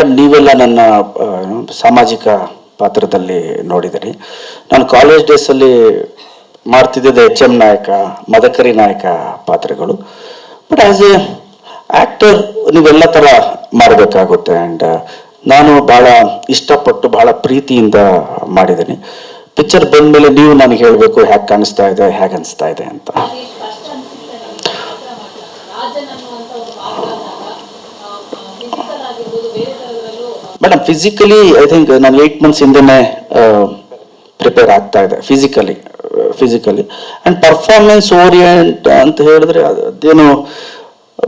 Madam, ನೀವೆಲ್ಲ ನನ್ನ ಸಾಮಾಜಿಕ ಪಾತ್ರದಲ್ಲಿ ನೋಡಿದಿರಿ. ನಾನು ಕಾಲೇಜ್ ಡೇಸಲ್ಲಿ ಮಾಡ್ತಿದ್ದೆ HM ನಾಯಕ, ಮದಕರಿ ನಾಯಕ ಪಾತ್ರಗಳು. ಬಟ್ ಆ್ಯಸ್ ಎ ಆ್ಯಕ್ಟರ್ ನೀವೆಲ್ಲ ಥರ ಮಾಡಬೇಕಾಗುತ್ತೆ. ಆ್ಯಂಡ್ ನಾನು ಭಾಳ ಇಷ್ಟಪಟ್ಟು ಭಾಳ ಪ್ರೀತಿಯಿಂದ ಮಾಡಿದ್ದೀನಿ. ಪಿಕ್ಚರ್ ಬಂದಮೇಲೆ ನೀವು ನನಗೆ ಹೇಳಬೇಕು ಹೇಗೆ ಕಾಣಿಸ್ತಾ ಇದೆ, ಹೇಗೆ ಅನಿಸ್ತಾ ಇದೆ ಅಂತ. ಮೇಡಮ್, ಫಿಸಿಕಲಿ ಐ ಥಿಂಕ್ ನಾನು 8 months ಹಿಂದೆನೇ ಪ್ರಿಪೇರ್ ಆಗ್ತಾ ಇದೆ ಫಿಸಿಕಲಿ. ಆ್ಯಂಡ್ ಪರ್ಫಾರ್ಮೆನ್ಸ್ ಓರಿಯೆಂಟ್ ಅಂತ ಹೇಳಿದ್ರೆ ಅದೇನು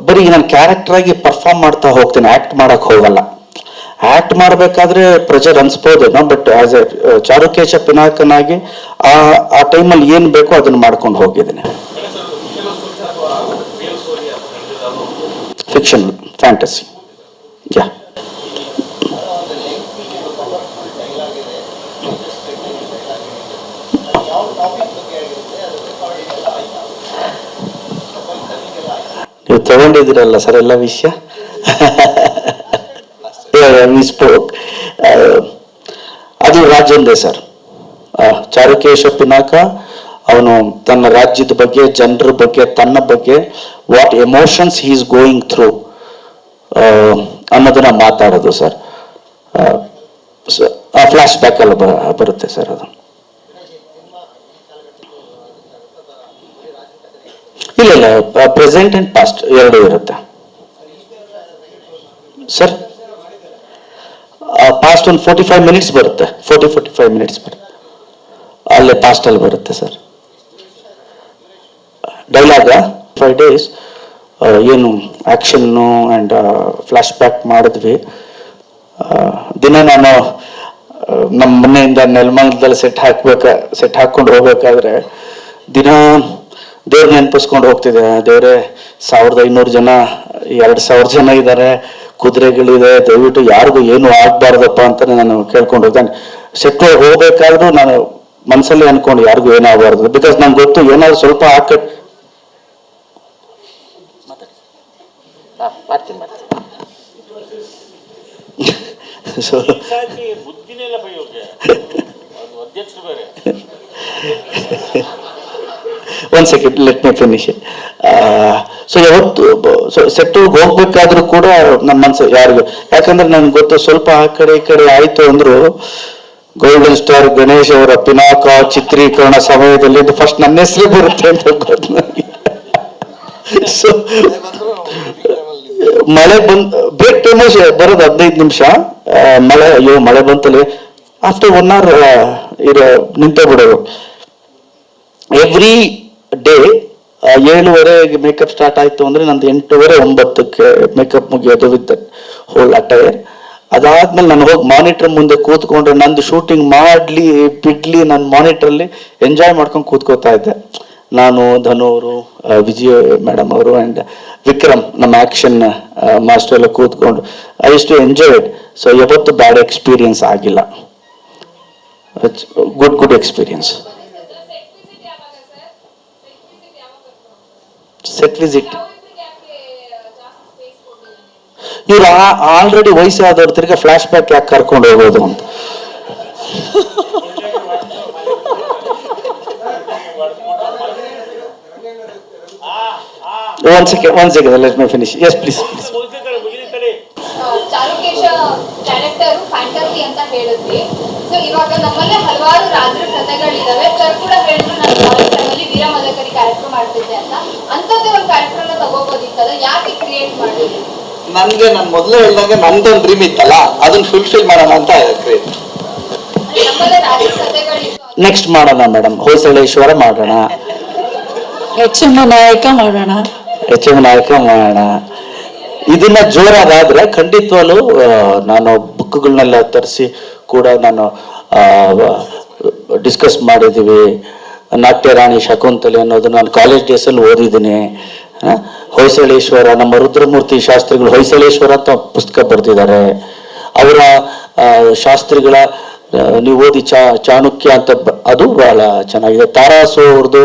ಬರೀ ನಾನು ಕ್ಯಾರೆಕ್ಟರಾಗಿ ಪರ್ಫಾರ್ಮ್ ಮಾಡ್ತಾ ಹೋಗ್ತೀನಿ, ಆ್ಯಕ್ಟ್ ಮಾಡೋಕ್ಕೆ ಹೋಗಲ್ಲ. ಆ್ಯಕ್ಟ್ ಮಾಡಬೇಕಾದ್ರೆ ಪ್ರೆಷರ್ ಅನಿಸ್ಬೋದೇನೋ, ಬಟ್ ಆ್ಯಸ್ ಎ ಚಾರುಕೇಶ ಪಿನಾಕನಾಗಿ ಆ ಟೈಮಲ್ಲಿ ಏನು ಬೇಕೋ ಅದನ್ನು ಮಾಡ್ಕೊಂಡು ಹೋಗಿದ್ದೀನಿ. ಫಿಕ್ಷನ್, ಫ್ಯಾಂಟಸಿ, ಯಾ. ನೀವು ತಗೊಂಡಿದ್ದೀರಲ್ಲ ಸರ್ ಎಲ್ಲ ವಿಷಯ. ಸ್ಪೋಕ್ ಅದು ರಾಜಂದೇ ಸರ್. ಚಾರುಕೇಶ ಪಿನಾಕ ಅವನು ತನ್ನ ರಾಜ್ಯದ ಬಗ್ಗೆ, ಜನರ ಬಗ್ಗೆ, ತನ್ನ ಬಗ್ಗೆ, what emotions he is going through ಅನ್ನೋದನ್ನ ಮಾತಾಡೋದು ಸರ್. ಫ್ಲಾಶ್ ಬ್ಯಾಕ್ ಅಲ್ಲಿ ಬರುತ್ತೆ ಸರ್ ಅದು. ಇಲ್ಲ, ಪ್ರೆಸೆಂಟ್ ಅಂಡ್ ಪಾಸ್ಟ್ ಎರಡೂ ಇರುತ್ತೆ ಸರ್. ಪಾಸ್ಟ್ ಒಂದು 45 minutes ಬರುತ್ತೆ, 45 minutes ಬರುತ್ತೆ. ಅಲ್ಲೇ ಪಾಸ್ಟಲ್ಲಿ ಬರುತ್ತೆ ಸರ್. ಡೈಲಾಗ 5 days ಏನು ಆ್ಯಕ್ಷನ್ನು ಆ್ಯಂಡ್ ಫ್ಲಾಶ್ ಬ್ಯಾಕ್ ಮಾಡಿದ್ವಿ. ದಿನ ನಾನು ನಮ್ಮ ಮನೆಯಿಂದ ನೆಲಮಂಗಲದಲ್ಲಿ ಸೆಟ್ ಹಾಕ್ಕೊಂಡು ಹೋಗ್ಬೇಕಾದ್ರೆ ದಿನ ದೇವ್ರ ನೆನಪಿಸ್ಕೊಂಡು ಹೋಗ್ತಿದ್ದೆ. ದೇವರೇ 1500 ಜನ, 2000 ಜನ ಇದ್ದಾರೆ, ಕುದುರೆಗಳಿದೆ, ದಯವಿಟ್ಟು ಯಾರಿಗೂ ಏನು ಆಗಬಾರ್ದಪ್ಪ ಅಂತ ನಾನು ಕೇಳ್ಕೊಂಡು ಹೋಗ್ತಾನೆ. ಸೆಟ್ ಹೋಗ್ಬೇಕಾದ್ರೂ ನಾನು ಮನಸ್ಸಲ್ಲಿ ಅನ್ಕೊಂಡು ಯಾರಿಗೂ ಏನಾಗಬಾರ್ದು. ಬಿಕಾಸ್ ನಂಗೆ ಗೊತ್ತು ಏನಾದ್ರು ಸ್ವಲ್ಪ one second, let me finish. So ಯಾವತ್ತು ಸೆಟ್ಟಿಗೆ ಹೋಗ್ಬೇಕಾದ್ರೂ ಕೂಡ ನಮ್ಮ ಮನಸ್ಸು ಯಾರಿಗೂ, ಯಾಕಂದ್ರೆ ನನ್ಗೆ ಗೊತ್ತು ಸ್ವಲ್ಪ ಆ ಕಡೆ ಈ ಕಡೆ ಆಯ್ತು ಅಂದ್ರು ಗೋಲ್ಡನ್ ಸ್ಟಾರ್ ಗಣೇಶ್ ಅವರ ಪಿನಾಕ ಚಿತ್ರೀಕರಣ ಸಮಯದಲ್ಲಿ ಫಸ್ಟ್ ನನ್ನ ಹೆಸರು ಬರುತ್ತೆ ಅಂತ ಗೊತ್ತು ನನಗೆ. ಸೊ ಮಳೆ ಬ್ರೇಕ್ ಟೈಮ್ ಬರೋದು 15 ನಿಮಿಷ. ಮಳೆ ಬಂತಲ್ಲಿ ಆಫ್ಟರ್ 1 hour ನಿಂತ ಬಿಡೋದು. ಎವ್ರಿ ಡೇ 7:30 ಮೇಕಪ್ ಸ್ಟಾರ್ಟ್ ಆಯ್ತು ಅಂದ್ರೆ ನಂದು 8:30, 9ಕ್ಕೆ ಮೇಕಪ್ ಮುಗಿಯೋದು ವಿತ್ ಹೋಲ್ ಅಟೈರ್. ಅದಾದ್ಮೇಲೆ ನಾನು ಹೋಗಿ ಮಾನಿಟರ್ ಮುಂದೆ ಕೂತ್ಕೊಂಡ್ರೆ ನಂದು ಶೂಟಿಂಗ್ ಮಾಡ್ಲಿ ಬಿಡ್ಲಿ ನಾನು ಮಾನಿಟ್ರಲ್ಲಿ ಎಂಜಾಯ್ ಮಾಡ್ಕೊಂಡು ಕೂತ್ಕೋತಾ ಇದ್ದೆ. ನಾನು, ಧನು ಅವರು, ವಿಜಯ ಮೇಡಮ್ ಅವರು ಆ್ಯಂಡ್ ವಿಕ್ರಮ್ ನಮ್ಮ ಆ್ಯಕ್ಷನ್ ಮಾಸ್ಟರ್ ಎಲ್ಲ ಕೂತ್ಕೊಂಡು I use to enjoy it. So ಯಾವತ್ತು ಬ್ಯಾಡ್ ಎಕ್ಸ್ಪೀರಿಯನ್ಸ್ ಆಗಿಲ್ಲ. Good experience. ಸೆಟ್ ವಿಸಿಟ್ ಇವ್ರು ಆಲ್ರೆಡಿ ವಯಸ್ಸಾದವ್ರು ತಿರ್ಗಾ ಫ್ಲಾಶ್ ಬ್ಯಾಕ್ ಯಾಕೆ ಕರ್ಕೊಂಡು ಹೋಗೋದು ಅಂತ. One second, let me finish. Yes, please. Charukesha character fantasy ಅಂತ ಹೇಳಿದ್ವಿ. ಸೊ ಇವಾಗ ನಮ್ಮಲ್ಲಿ ಹಲವಾರು ರಾಜರ ಕಥೆಗಳಿದಾವೆ. ಸರ್ ಕೂಡ ಹೇಳಿದ್ರು ನಾನು ಕಾಲೇಜ್ ಟೈಮಲ್ಲಿ ವೀರ ಮದಕರಿ ಕ್ಯಾರೆಕ್ಟರ್ ಮಾಡ್ತಿದ್ದೆ ಅಂತ. ಅಂಥದ್ದೇ ಒಂದು ಕ್ಯಾರೆಕ್ಟರ್ನ ತಗೋಬೋದಿತ್ತಲ್ಲ, ಯಾಕೆ ಕ್ರಿಯೇಟ್ ಮಾಡಿದ್ರಿ? ನನಗೆ ನಾನು ಮೊದಲೇ ಹೇಳಿದಾಗ ನಂದೊಂದು ಡ್ರೀಮ್ ಇತ್ತಲ್ಲ, ಅದನ್ನ ಫುಲ್ಫಿಲ್ ಮಾಡೋಣ ಅಂತ ಕ್ರಿಯೇಟ್. ನಮ್ಮಲ್ಲೇ ರಾಜರ ಕಥೆಗಳಿತ್ತು. ನೆಕ್ಸ್ಟ್ ಮಾಡೋಣ ಮೇಡಮ್, ಹೊಯ್ಸಳೇಶ್ವರ ಮಾಡೋಣ, HM ನಾಯಕ ಮಾಡೋಣ. ಇದನ್ನ ಜೋರಾದ್ರೆ ಖಂಡಿತವಾಗ್ಲೂ ನಾನು ಬುಕ್ಗಳನ್ನೆಲ್ಲ ತರಿಸಿ ಕೂಡ ನಾನು ಡಿಸ್ಕಸ್ ಮಾಡಿದ್ದೀವಿ. ನಾಟ್ಯರಾಣಿ ಶಕುಂತಲೆ ಅನ್ನೋದು ನಾನು ಕಾಲೇಜ್ ಡೇಸಲ್ಲಿ ಓದಿದ್ದೀನಿ. ಹೊಯ್ಸಳೇಶ್ವರ, ನಮ್ಮ ರುದ್ರಮೂರ್ತಿ ಶಾಸ್ತ್ರಿಗಳು ಹೊಯ್ಸಳೇಶ್ವರ ಅಂತ ಪುಸ್ತಕ ಬರೆದಿದ್ದಾರೆ. ಅವರ ಶಾಸ್ತ್ರಿಗಳ ನೀವು ಓದಿ ಚಾಣಕ್ಯ ಅಂತ, ಅದು ಬಹಳ ಚೆನ್ನಾಗಿದೆ. ತಾರಾಸು ಅವ್ರದ್ದು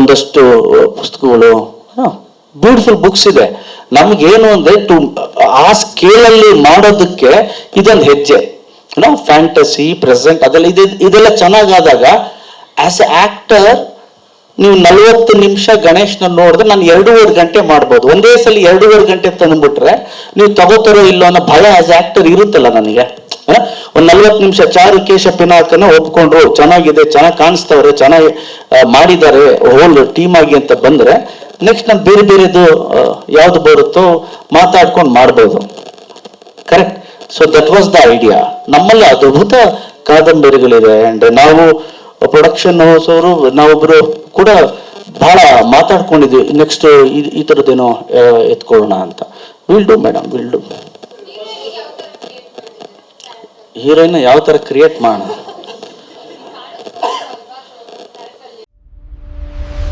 ಒಂದಷ್ಟು ಪುಸ್ತಕಗಳು, ಬ್ಯೂಟಿಫುಲ್ ಬುಕ್ಸ್ ಇದೆ. ನಮ್ಗೇನು ಅಂದ್ರೆ ಆ ಸ್ಕೇಲಲ್ಲಿ ಮಾಡೋದಕ್ಕೆ ಇದೊಂದು ಹೆಜ್ಜೆ. ಫ್ಯಾಂಟಸಿ ಪ್ರೆಸೆಂಟ್ ಅದೆಲ್ಲ ಇದೆಲ್ಲ ಚೆನ್ನಾಗಾದಾಗ ಆಸ್ ಎ ಆಕ್ಟರ್ ನೀವು 40 ನಿಮಿಷ ಗಣೇಶ್ನ ನೋಡಿದ್ರೆ ನಾನು 2.5 ಗಂಟೆ ಮಾಡ್ಬೋದು. ಒಂದೇ ಸಲ 2.5 ಗಂಟೆ ತಂದ್ಬಿಟ್ರೆ ನೀವು ತಗೋತಾರೋ ಇಲ್ಲೋ ಅನ್ನೋ ಭಯ ಆಸ್ ಆಕ್ಟರ್ ಇರುತ್ತಲ್ಲ ನನಗೆ. ಒಂದು 40 ನಿಮಿಷ ಚಾರು ಕೇಶ ಪಿನಾಕನ ಒಪ್ಕೊಂಡ್ರು, ಚೆನ್ನಾಗಿದೆ, ಚೆನ್ನಾಗಿ ಕಾಣಿಸ್ತವ್ರೆ, ಚೆನ್ನಾಗಿ ಮಾಡಿದ್ದಾರೆ ಹೋಲ್ ಟೀಮ್ ಆಗಿ ಅಂತ ಬಂದ್ರೆ ನೆಕ್ಸ್ಟ್ ನಾನು ಬೇರೆ ಬೇರೆದು ಯಾವ್ದು ಬರುತ್ತೋ ಮಾತಾಡ್ಕೊಂಡು ಮಾಡ್ಬೋದು. Correct. So that was the idea. ನಮ್ಮಲ್ಲಿ ಅದ್ಭುತ ಕಾದಂಬರಿಗಳಿದೆ. ಅಂಡ್ ನಾವು ಪ್ರೊಡಕ್ಷನ್ ಹೌಸ್ ಅವರು ನಾವೊಬ್ರು ಕೂಡ ಬಹಳ ಮಾತಾಡ್ಕೊಂಡಿದ್ವಿ, ನೆಕ್ಸ್ಟ್ ಈ ಥರದ್ದೇನೋ ಎತ್ಕೊಳ್ಳೋಣ ಅಂತ. Will do madam, will do. Heroine ಯಾವ ಥರ ಕ್ರಿಯೇಟ್ ಮಾಡೋಣ